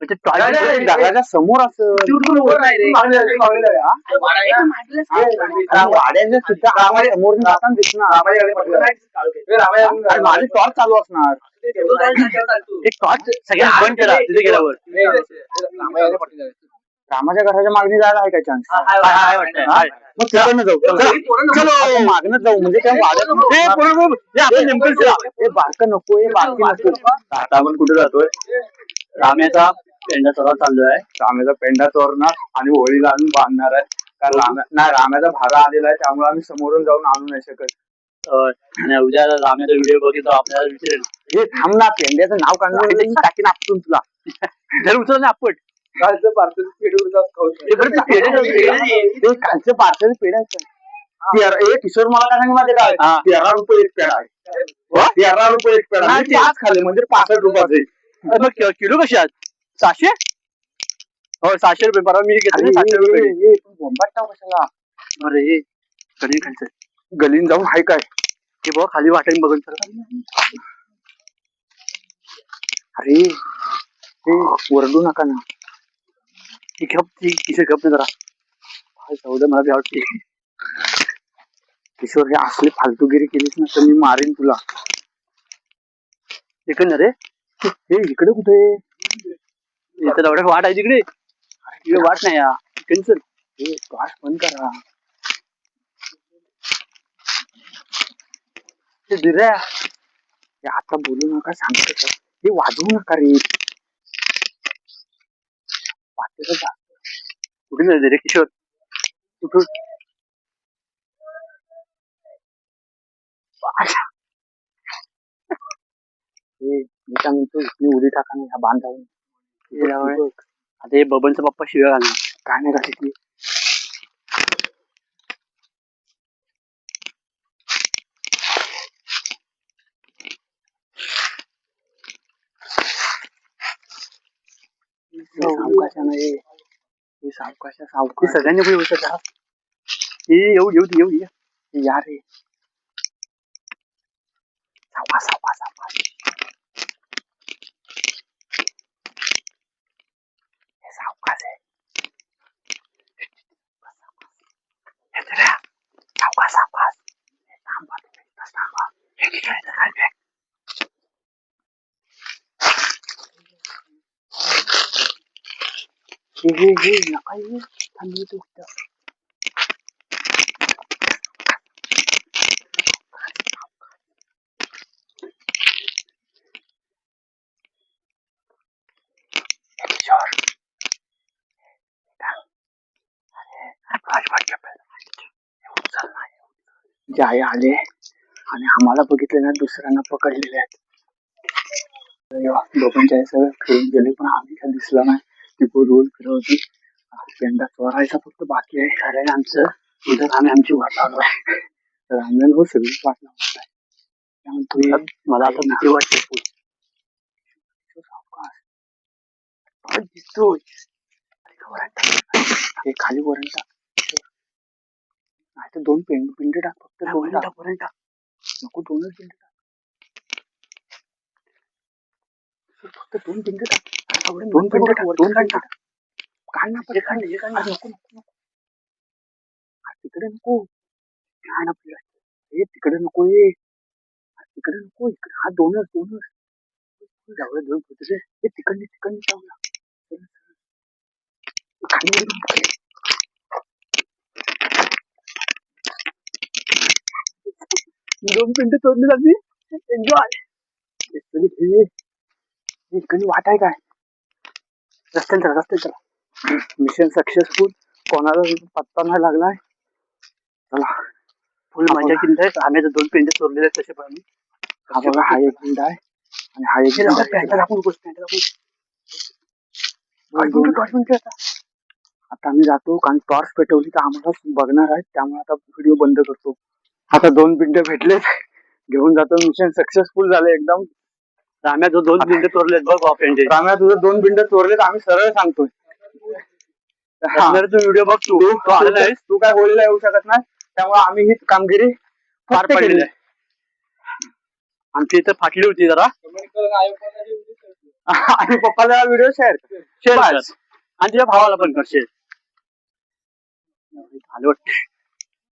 दगडाच्या समोर असं वाड्याच्या सुद्धा समोर जाताना दिसणार माझी टॉर्च चालू असणार टॉर्च सगळ्या बंद केला तिथे गेल्यावर रामाच्या घराच्या मागणी जायला आहे काय चान्स मग तिकडनं जाऊ चलो मागणं जाऊ म्हणजे त्या वाड्यात बारकं नको हे बारकी नको आता आपण कुठे जातोय राम्याचा पेंडा चोरा चाललोय राम्याचा पेंडा चोरणार आणि होळीला आणून बांधणार आहे कारण राम्याचा भारा आलेला आहे त्यामुळे आम्ही समोरून जाऊन आणू नाही शकत आणि उद्या राम्याचा व्हिडिओ बघितला आपल्याला विचारेल हे थांब ना पेंड्याचं नाव काढणार टाकीन आपटून तुला जर उचल ना आपट कालचं पार्सल कालचं पार्सल पेढा किशोर मला काय सांग माझे काय 13 रुपये एक पेढा आहे 13 रुपये एक पेढा पाच खाले म्हणजे 65 रुपयाचे मग किलो कशी आहेत 600 हो 600 रुपये परवा मी घेतले 700 रुपये बोंबाट टाव कशाला अरे गलीन खायचं गलीन जाऊन हाय काय ते बघ खाली वाटेन बघून अरे ते ओरडू नका ना ती किशोर गप ना जरा जाऊ दे मला बी आवडते किशोर हे असली फालतूगिरी केलीस ना तर मी मारीन तुला इकडं रे हे इकडे कुठे इथं एवढ्या वाट आहे तिकडे इकडे वाट नाही या कॅन्सल हे वाट बंद करा ते दिऱ्या आता बोलू नका सांगतो हे वाजवू नका रे कुठे नाही रे किशोर कुठून मी काय म्हणतो मी उडी टाका नाही ह्या बांधावून आता हे बबनचा पप्पा शिव्या घालणार काय नाही का तिथे सावकाशा नाही सावकाशा सगळ्यांनी पुढे होत येऊ या रे सावकाश सावकाश आहे सावकाश नका थांबली तू जाय आले आणि आम्हाला बघितले ना दुसऱ्यांना पकडलेले आहेत दोघांच्या सगळं खेळून गेले पण आम्ही काय दिसला नाही ती रोल फिरवती पेंडा चोरायचा फक्त बाकी आहे खरं आमचं उद्या आम्ही आमची वाट लावलो आहे रामेन हो सगळी वाट लावणार आहे मला आता भीती वाटते दिसतोय खाली वरण टाक नाही तर 2 पिंड टाक फक्त 2 टाक वरण टाक नको 2च पिंड टाक फक्त 2 पिंड टाक 2 पिंड टाक 2 टाक काढ ना नको तिकडे नको काय ना हे तिकडे नको तिकडे नको इकडे हा 2च जाऊया 2 फुटले हे तिकडे जाऊया खाली 2 पिंड तोडली जाते एन्जॉय इकडे वाट आहे काय रस्त्याला मिशन सक्सेसफुल कोणाला पत्ता नाही लागलाय चला फुल मजा केली आहे आम्ही 2 पिंड चोरलेले आहेत तसे पण हा बघा हा एक पिंड आहे आणि हा एक आता आम्ही जातो कारण टॉर्च पेटवली तर आम्हाला बघणार आहे त्यामुळे आता व्हिडिओ बंद करतो आता 2 पिंड भेटलेत घेऊन जातो मिशन सक्सेसफुल झालं एकदम राम्या 2 पिंड चोरलेत बघ राम्या तुझं 2 पिंड चोरलेत आम्ही सरळ सांगतोय तू व्हिडिओ बघ तू आला नाहीस तू काय होळीला येऊ शकत नाही त्यामुळे आम्ही ही कामगिरी पार पाडलेली आहे आमची इथं फाटली होती जरा आणि पप्पाला व्हिडिओ शेअर शेअर कर आणि तुझ्या भावाला पण कर शेअर. झालं वाटतं.